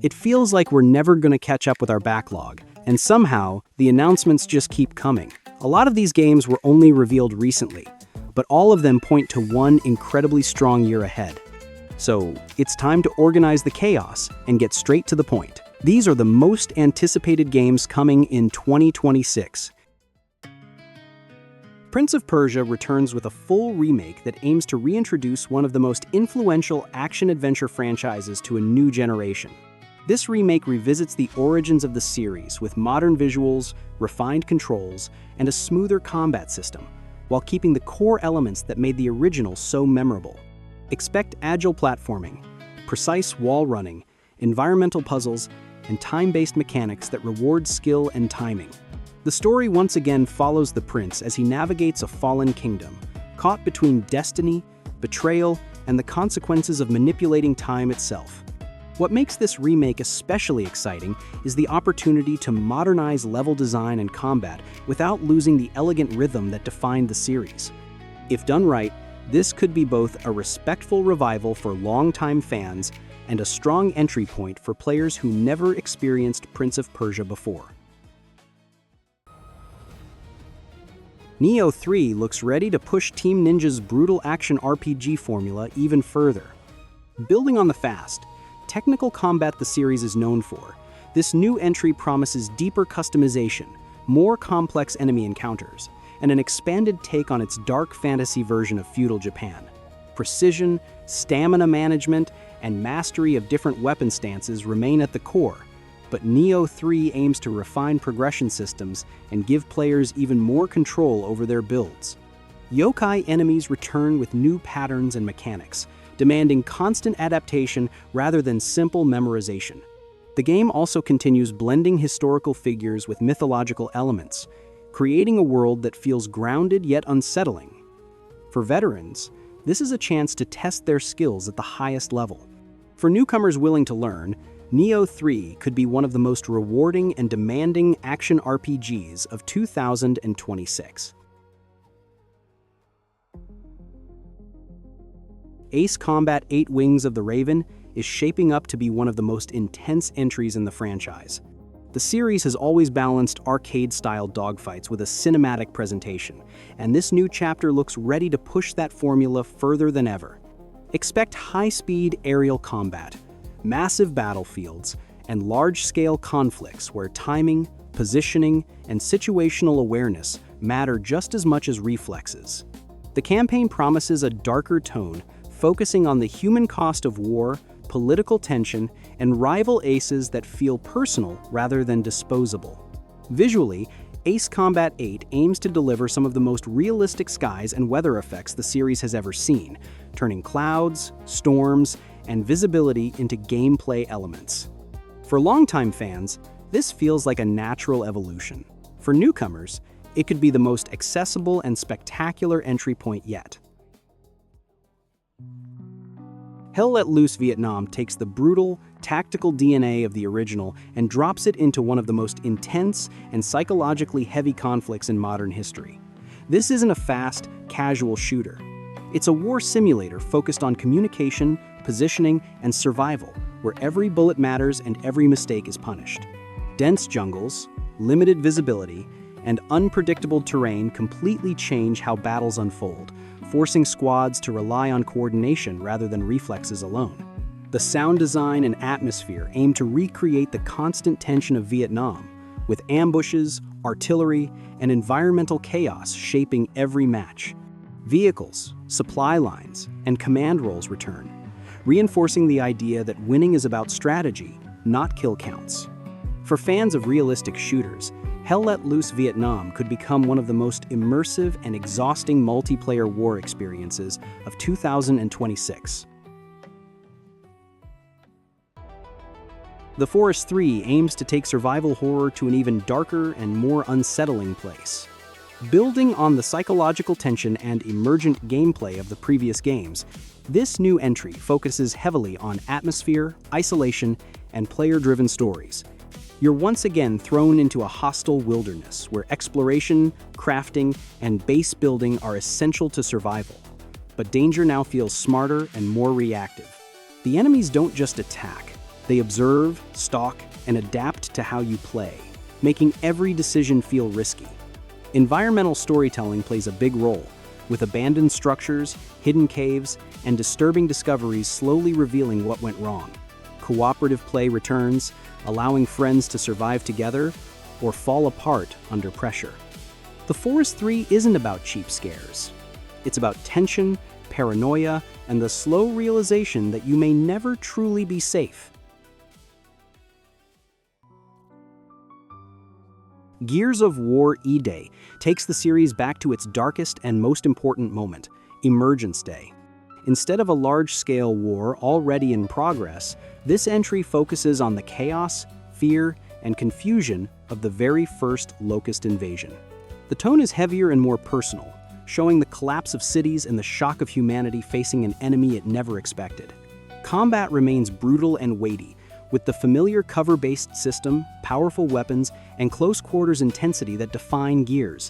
It feels like we're never going to catch up with our backlog, and somehow, the announcements just keep coming. A lot of these games were only revealed recently, but all of them point to one incredibly strong year ahead. So, it's time to organize the chaos and get straight to the point. These are the most anticipated games coming in 2026. Prince of Persia returns with a full remake that aims to reintroduce one of the most influential action-adventure franchises to a new generation. This remake revisits the origins of the series with modern visuals, refined controls, and a smoother combat system, while keeping the core elements that made the original so memorable. Expect agile platforming, precise wall running, environmental puzzles, and time-based mechanics that reward skill and timing. The story once again follows the prince as he navigates a fallen kingdom, caught between destiny, betrayal, and the consequences of manipulating time itself. What makes this remake especially exciting is the opportunity to modernize level design and combat without losing the elegant rhythm that defined the series. If done right, this could be both a respectful revival for longtime fans and a strong entry point for players who never experienced Prince of Persia before. Nioh 3 looks ready to push Team Ninja's brutal action RPG formula even further. Building on the fast, technical combat the series is known for, this new entry promises deeper customization, more complex enemy encounters, and an expanded take on its dark fantasy version of feudal Japan. Precision, stamina management, and mastery of different weapon stances remain at the core, but Nioh 3 aims to refine progression systems and give players even more control over their builds. Yokai enemies return with new patterns and mechanics, demanding constant adaptation rather than simple memorization. The game also continues blending historical figures with mythological elements, creating a world that feels grounded yet unsettling. For veterans, this is a chance to test their skills at the highest level. For newcomers willing to learn, Nioh 3 could be one of the most rewarding and demanding action RPGs of 2026. Ace Combat 8 Wings of the Raven is shaping up to be one of the most intense entries in the franchise. The series has always balanced arcade-style dogfights with a cinematic presentation, and this new chapter looks ready to push that formula further than ever. Expect high-speed aerial combat, massive battlefields, and large-scale conflicts where timing, positioning, and situational awareness matter just as much as reflexes. The campaign promises a darker tone, focusing on the human cost of war, political tension, and rival aces that feel personal rather than disposable. Visually, Ace Combat 8 aims to deliver some of the most realistic skies and weather effects the series has ever seen, turning clouds, storms, and visibility into gameplay elements. For longtime fans, this feels like a natural evolution. For newcomers, it could be the most accessible and spectacular entry point yet. Hell Let Loose Vietnam takes the brutal, tactical DNA of the original and drops it into one of the most intense and psychologically heavy conflicts in modern history. This isn't a fast, casual shooter. It's a war simulator focused on communication, positioning, and survival, where every bullet matters and every mistake is punished. Dense jungles, limited visibility, and unpredictable terrain completely change how battles unfold, forcing squads to rely on coordination rather than reflexes alone. The sound design and atmosphere aim to recreate the constant tension of Vietnam, with ambushes, artillery, and environmental chaos shaping every match. Vehicles, supply lines, and command roles return, reinforcing the idea that winning is about strategy, not kill counts. For fans of realistic shooters, Hell Let Loose Vietnam could become one of the most immersive and exhausting multiplayer war experiences of 2026. The Forest 3 aims to take survival horror to an even darker and more unsettling place. Building on the psychological tension and emergent gameplay of the previous games, this new entry focuses heavily on atmosphere, isolation, and player-driven stories. You're once again thrown into a hostile wilderness where exploration, crafting, and base building are essential to survival. But danger now feels smarter and more reactive. The enemies don't just attack, They observe, stalk, and adapt to how you play, making every decision feel risky. Environmental storytelling plays a big role, with abandoned structures, hidden caves, and disturbing discoveries slowly revealing what went wrong. Cooperative play returns, allowing friends to survive together or fall apart under pressure. The Forest 3 isn't about cheap scares. It's about tension, paranoia, and the slow realization that you may never truly be safe. Gears of War E-Day takes the series back to its darkest and most important moment, Emergence Day. Instead of a large-scale war already in progress, this entry focuses on the chaos, fear, and confusion of the very first Locust invasion. The tone is heavier and more personal, showing the collapse of cities and the shock of humanity facing an enemy it never expected. Combat remains brutal and weighty, with the familiar cover-based system, powerful weapons, and close-quarters intensity that define Gears.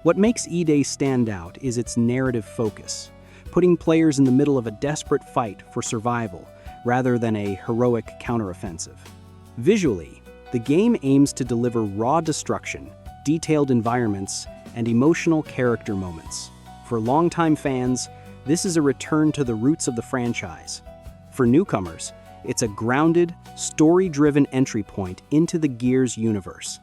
What makes E-Day stand out is its narrative focus, putting players in the middle of a desperate fight for survival, rather than a heroic counteroffensive. Visually, the game aims to deliver raw destruction, detailed environments, and emotional character moments. For longtime fans, this is a return to the roots of the franchise. For newcomers, it's a grounded, story-driven entry point into the Gears universe.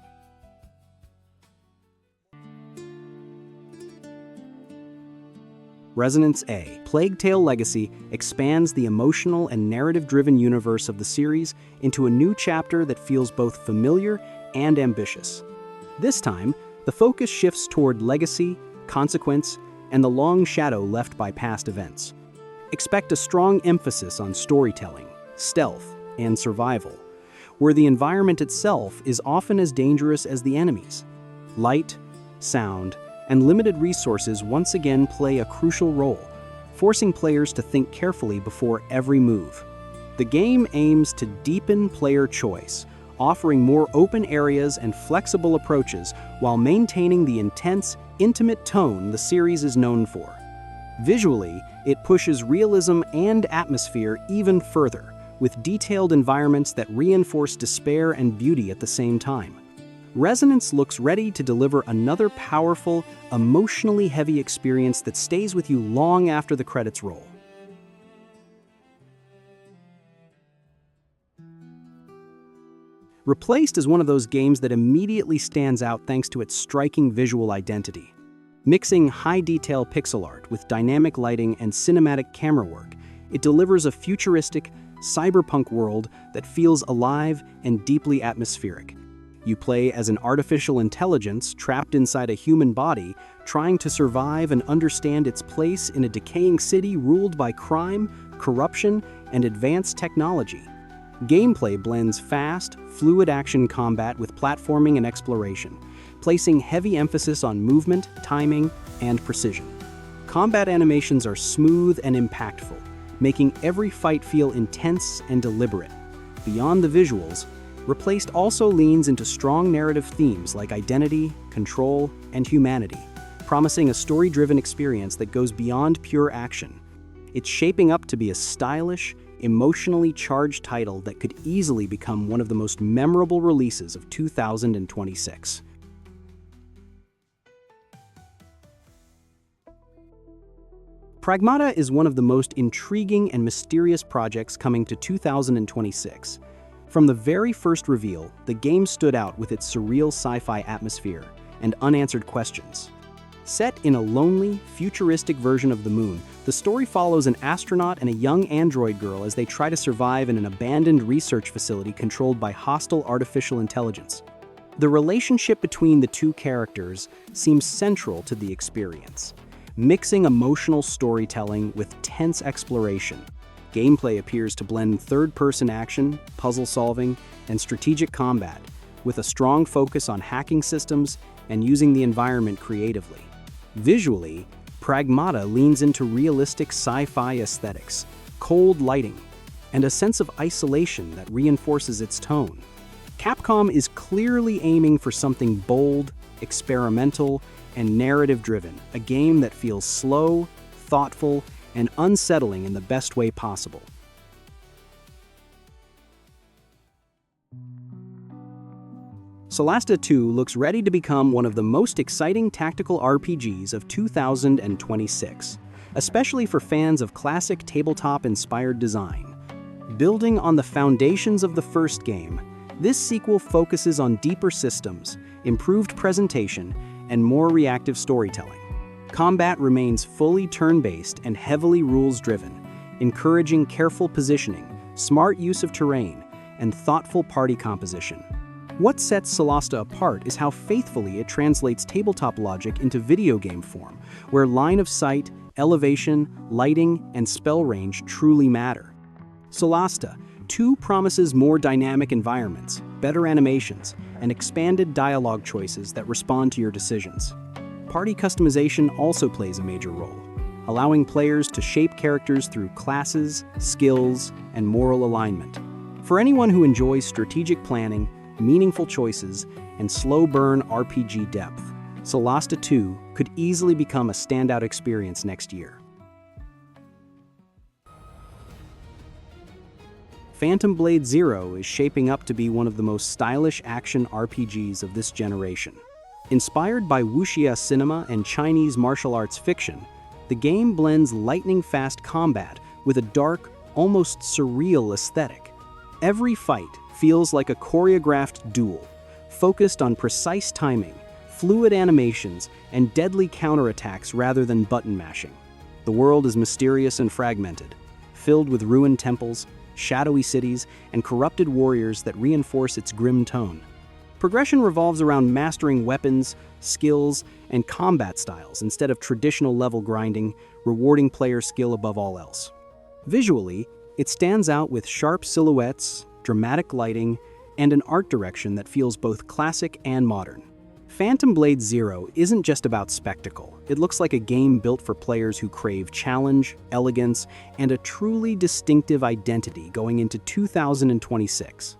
Resonance A, Plague Tale Legacy expands the emotional and narrative-driven universe of the series into a new chapter that feels both familiar and ambitious. This time, the focus shifts toward legacy, consequence, and the long shadow left by past events. Expect a strong emphasis on storytelling, stealth, and survival, where the environment itself is often as dangerous as the enemies. Light, sound, and limited resources once again play a crucial role, forcing players to think carefully before every move. The game aims to deepen player choice, offering more open areas and flexible approaches while maintaining the intense, intimate tone the series is known for. Visually, it pushes realism and atmosphere even further, with detailed environments that reinforce despair and beauty at the same time. Resonance looks ready to deliver another powerful, emotionally heavy experience that stays with you long after the credits roll. Replaced is one of those games that immediately stands out thanks to its striking visual identity. Mixing high-detail pixel art with dynamic lighting and cinematic camera work, it delivers a futuristic, cyberpunk world that feels alive and deeply atmospheric. You play as an artificial intelligence trapped inside a human body, trying to survive and understand its place in a decaying city ruled by crime, corruption, and advanced technology. Gameplay blends fast, fluid action combat with platforming and exploration, placing heavy emphasis on movement, timing, and precision. Combat animations are smooth and impactful, making every fight feel intense and deliberate. Beyond the visuals, Replaced also leans into strong narrative themes like identity, control, and humanity, promising a story-driven experience that goes beyond pure action. It's shaping up to be a stylish, emotionally charged title that could easily become one of the most memorable releases of 2026. Pragmata is one of the most intriguing and mysterious projects coming to 2026. From the very first reveal, the game stood out with its surreal sci-fi atmosphere and unanswered questions. Set in a lonely, futuristic version of the moon, the story follows an astronaut and a young android girl as they try to survive in an abandoned research facility controlled by hostile artificial intelligence. The relationship between the two characters seems central to the experience, mixing emotional storytelling with tense exploration. Gameplay appears to blend third-person action, puzzle solving, and strategic combat, with a strong focus on hacking systems and using the environment creatively. Visually, Pragmata leans into realistic sci-fi aesthetics, cold lighting, and a sense of isolation that reinforces its tone. Capcom is clearly aiming for something bold, experimental, and narrative-driven, a game that feels slow, thoughtful, and unsettling in the best way possible. Solasta 2 looks ready to become one of the most exciting tactical RPGs of 2026, especially for fans of classic tabletop-inspired design. Building on the foundations of the first game, this sequel focuses on deeper systems, improved presentation, and more reactive storytelling. Combat remains fully turn-based and heavily rules-driven, encouraging careful positioning, smart use of terrain, and thoughtful party composition. What sets Solasta apart is how faithfully it translates tabletop logic into video game form, where line of sight, elevation, lighting, and spell range truly matter. Solasta 2 promises more dynamic environments, better animations, and expanded dialogue choices that respond to your decisions. Party customization also plays a major role, allowing players to shape characters through classes, skills, and moral alignment. For anyone who enjoys strategic planning, meaningful choices, and slow-burn RPG depth, Solasta 2 could easily become a standout experience next year. Phantom Blade Zero is shaping up to be one of the most stylish action RPGs of this generation. Inspired by wuxia cinema and Chinese martial arts fiction, the game blends lightning-fast combat with a dark, almost surreal aesthetic. Every fight feels like a choreographed duel, focused on precise timing, fluid animations, and deadly counterattacks rather than button mashing. The world is mysterious and fragmented, filled with ruined temples, shadowy cities, and corrupted warriors that reinforce its grim tone. Progression revolves around mastering weapons, skills, and combat styles instead of traditional level grinding, rewarding player skill above all else. Visually, it stands out with sharp silhouettes, dramatic lighting, and an art direction that feels both classic and modern. Phantom Blade Zero isn't just about spectacle. It looks like a game built for players who crave challenge, elegance, and a truly distinctive identity going into 2026.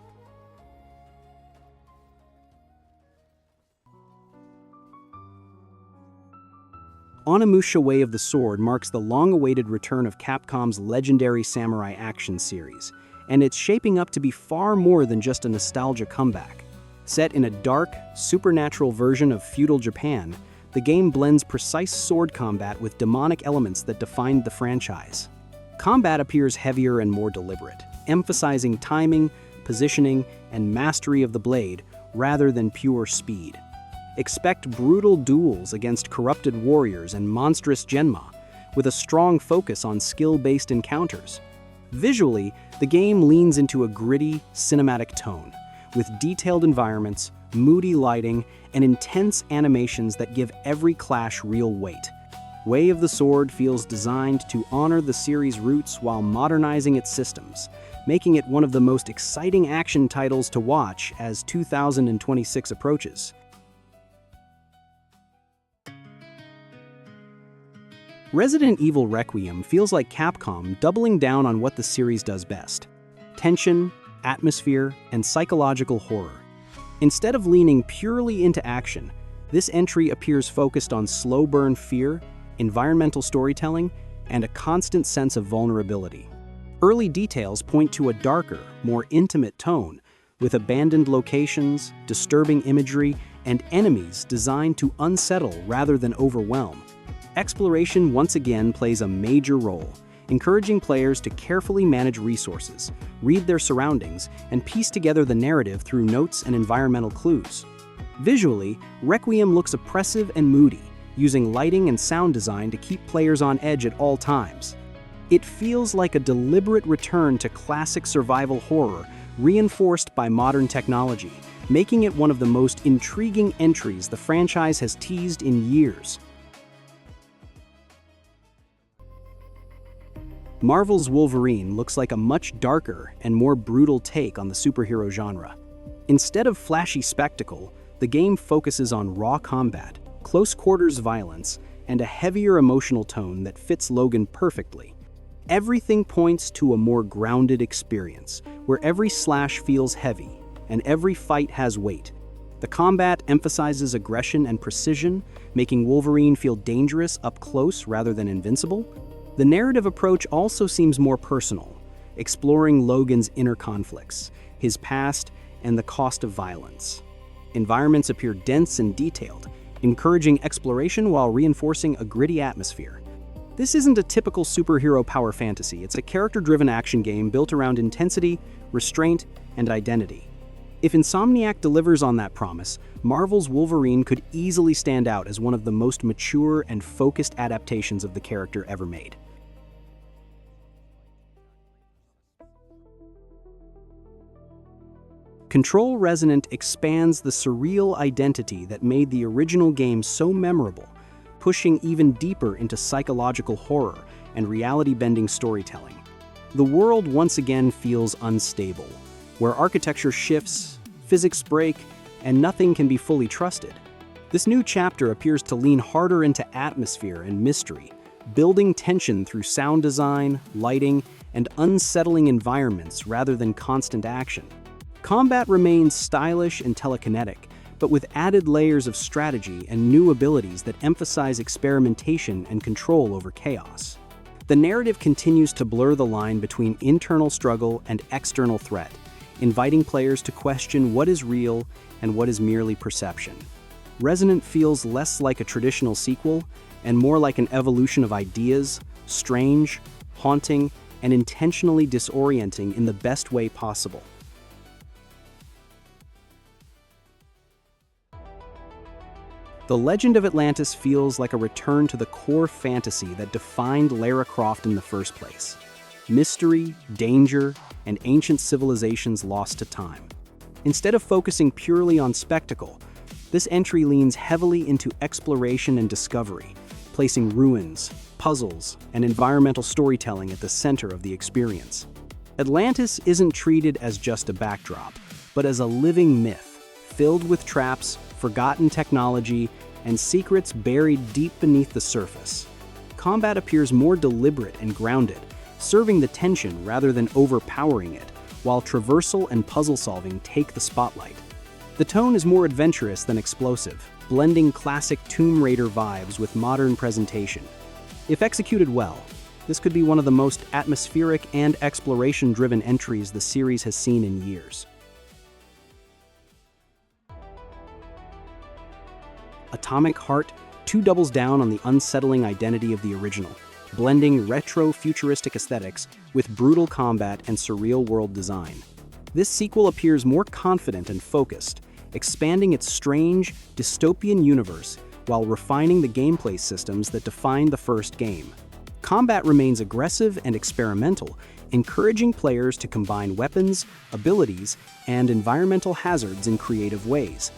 Onimusha Way of the Sword marks the long-awaited return of Capcom's legendary samurai action series, and it's shaping up to be far more than just a nostalgia comeback. Set in a dark, supernatural version of feudal Japan, the game blends precise sword combat with demonic elements that defined the franchise. Combat appears heavier and more deliberate, emphasizing timing, positioning, and mastery of the blade rather than pure speed. Expect brutal duels against corrupted warriors and monstrous genma, with a strong focus on skill-based encounters. Visually, the game leans into a gritty, cinematic tone, with detailed environments, moody lighting, and intense animations that give every clash real weight. Way of the Sword feels designed to honor the series' roots while modernizing its systems, making it one of the most exciting action titles to watch as 2026 approaches. Resident Evil Requiem feels like Capcom doubling down on what the series does best: tension, atmosphere, and psychological horror. Instead of leaning purely into action, this entry appears focused on slow-burn fear, environmental storytelling, and a constant sense of vulnerability. Early details point to a darker, more intimate tone, with abandoned locations, disturbing imagery, and enemies designed to unsettle rather than overwhelm. Exploration once again plays a major role, encouraging players to carefully manage resources, read their surroundings, and piece together the narrative through notes and environmental clues. Visually, Requiem looks oppressive and moody, using lighting and sound design to keep players on edge at all times. It feels like a deliberate return to classic survival horror, reinforced by modern technology, making it one of the most intriguing entries the franchise has teased in years. Marvel's Wolverine looks like a much darker and more brutal take on the superhero genre. Instead of flashy spectacle, the game focuses on raw combat, close-quarters violence, and a heavier emotional tone that fits Logan perfectly. Everything points to a more grounded experience, where every slash feels heavy, and every fight has weight. The combat emphasizes aggression and precision, making Wolverine feel dangerous up close rather than invincible. The narrative approach also seems more personal, exploring Logan's inner conflicts, his past, and the cost of violence. Environments appear dense and detailed, encouraging exploration while reinforcing a gritty atmosphere. This isn't a typical superhero power fantasy, it's a character-driven action game built around intensity, restraint, and identity. If Insomniac delivers on that promise, Marvel's Wolverine could easily stand out as one of the most mature and focused adaptations of the character ever made. Control Resonant expands the surreal identity that made the original game so memorable, pushing even deeper into psychological horror and reality-bending storytelling. The world once again feels unstable, where architecture shifts, physics break, and nothing can be fully trusted. This new chapter appears to lean harder into atmosphere and mystery, building tension through sound design, lighting, and unsettling environments rather than constant action. Combat remains stylish and telekinetic, but with added layers of strategy and new abilities that emphasize experimentation and control over chaos. The narrative continues to blur the line between internal struggle and external threat, inviting players to question what is real and what is merely perception. Resonant feels less like a traditional sequel and more like an evolution of ideas, strange, haunting, and intentionally disorienting in the best way possible. The Legend of Atlantis feels like a return to the core fantasy that defined Lara Croft in the first place. Mystery, danger, and ancient civilizations lost to time. Instead of focusing purely on spectacle, this entry leans heavily into exploration and discovery, placing ruins, puzzles, and environmental storytelling at the center of the experience. Atlantis isn't treated as just a backdrop, but as a living myth, filled with traps, forgotten technology, and secrets buried deep beneath the surface. Combat appears more deliberate and grounded, serving the tension rather than overpowering it, while traversal and puzzle solving take the spotlight. The tone is more adventurous than explosive, blending classic Tomb Raider vibes with modern presentation. If executed well, this could be one of the most atmospheric and exploration-driven entries the series has seen in years. Atomic Heart doubles down on the unsettling identity of the original, blending retro-futuristic aesthetics with brutal combat and surreal world design. This sequel appears more confident and focused, expanding its strange, dystopian universe while refining the gameplay systems that defined the first game. Combat remains aggressive and experimental, encouraging players to combine weapons, abilities, and environmental hazards in creative ways.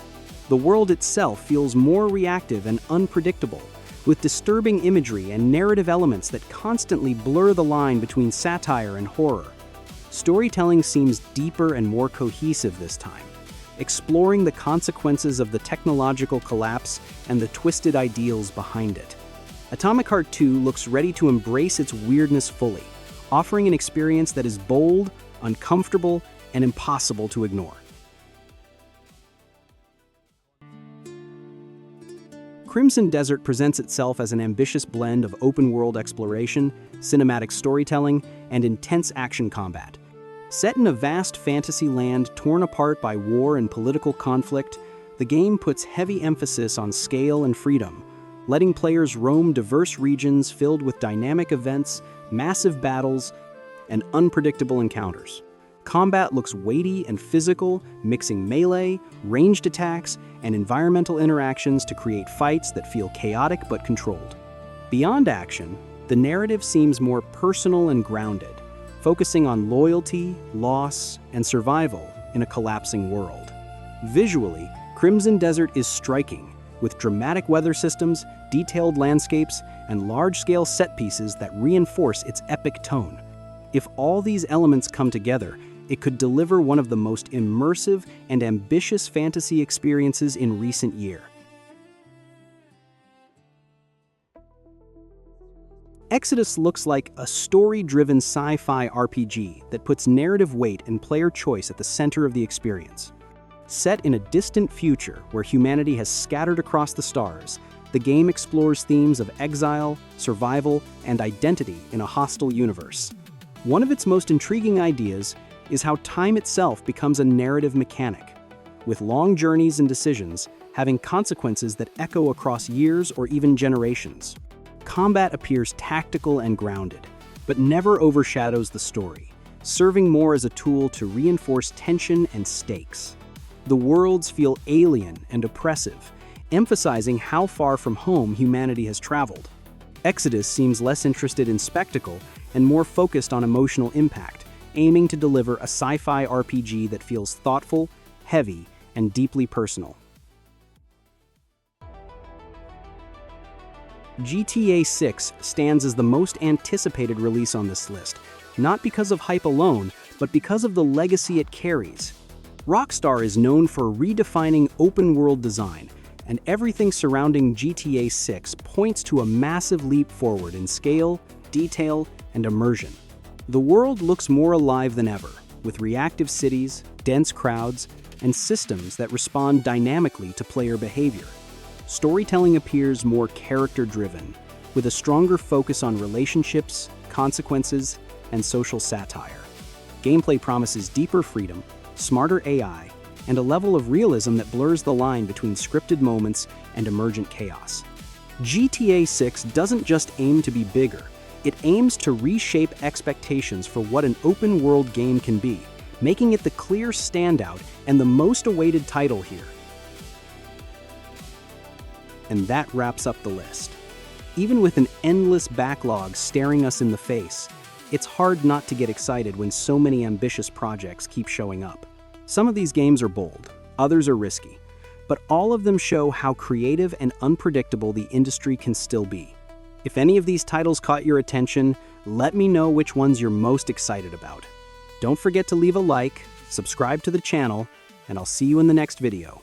The world itself feels more reactive and unpredictable, with disturbing imagery and narrative elements that constantly blur the line between satire and horror. Storytelling seems deeper and more cohesive this time, exploring the consequences of the technological collapse and the twisted ideals behind it. Atomic Heart 2 looks ready to embrace its weirdness fully, offering an experience that is bold, uncomfortable, and impossible to ignore. Crimson Desert presents itself as an ambitious blend of open-world exploration, cinematic storytelling, and intense action combat. Set in a vast fantasy land torn apart by war and political conflict, the game puts heavy emphasis on scale and freedom, letting players roam diverse regions filled with dynamic events, massive battles, and unpredictable encounters. Combat looks weighty and physical, mixing melee, ranged attacks, and environmental interactions to create fights that feel chaotic but controlled. Beyond action, the narrative seems more personal and grounded, focusing on loyalty, loss, and survival in a collapsing world. Visually, Crimson Desert is striking, with dramatic weather systems, detailed landscapes, and large-scale set pieces that reinforce its epic tone. If all these elements come together, it could deliver one of the most immersive and ambitious fantasy experiences in recent years. Exodus looks like a story-driven sci-fi RPG that puts narrative weight and player choice at the center of the experience. Set in a distant future where humanity has scattered across the stars, the game explores themes of exile, survival, and identity in a hostile universe. One of its most intriguing ideas is how time itself becomes a narrative mechanic. with long journeys and decisions having consequences that echo across years or even generations. Combat appears tactical and grounded, but never overshadows the story, serving more as a tool to reinforce tension and stakes. The worlds feel alien and oppressive, emphasizing how far from home humanity has traveled. Exodus seems less interested in spectacle and more focused on emotional impact, aiming to deliver a sci-fi RPG that feels thoughtful, heavy, and deeply personal. GTA 6 stands as the most anticipated release on this list, not because of hype alone, but because of the legacy it carries. Rockstar is known for redefining open-world design, and everything surrounding GTA 6 points to a massive leap forward in scale, detail, and immersion. The world looks more alive than ever, with reactive cities, dense crowds, and systems that respond dynamically to player behavior. Storytelling appears more character-driven, with a stronger focus on relationships, consequences, and social satire. Gameplay promises deeper freedom, smarter AI, and a level of realism that blurs the line between scripted moments and emergent chaos. GTA 6 doesn't just aim to be bigger, it aims to reshape expectations for what an open-world game can be, making it the clear standout and the most awaited title here. And that wraps up the list. Even with an endless backlog staring us in the face, it's hard not to get excited when so many ambitious projects keep showing up. Some of these games are bold, others are risky, but all of them show how creative and unpredictable the industry can still be. If any of these titles caught your attention, let me know which ones you're most excited about. Don't forget to leave a like, subscribe to the channel, and I'll see you in the next video.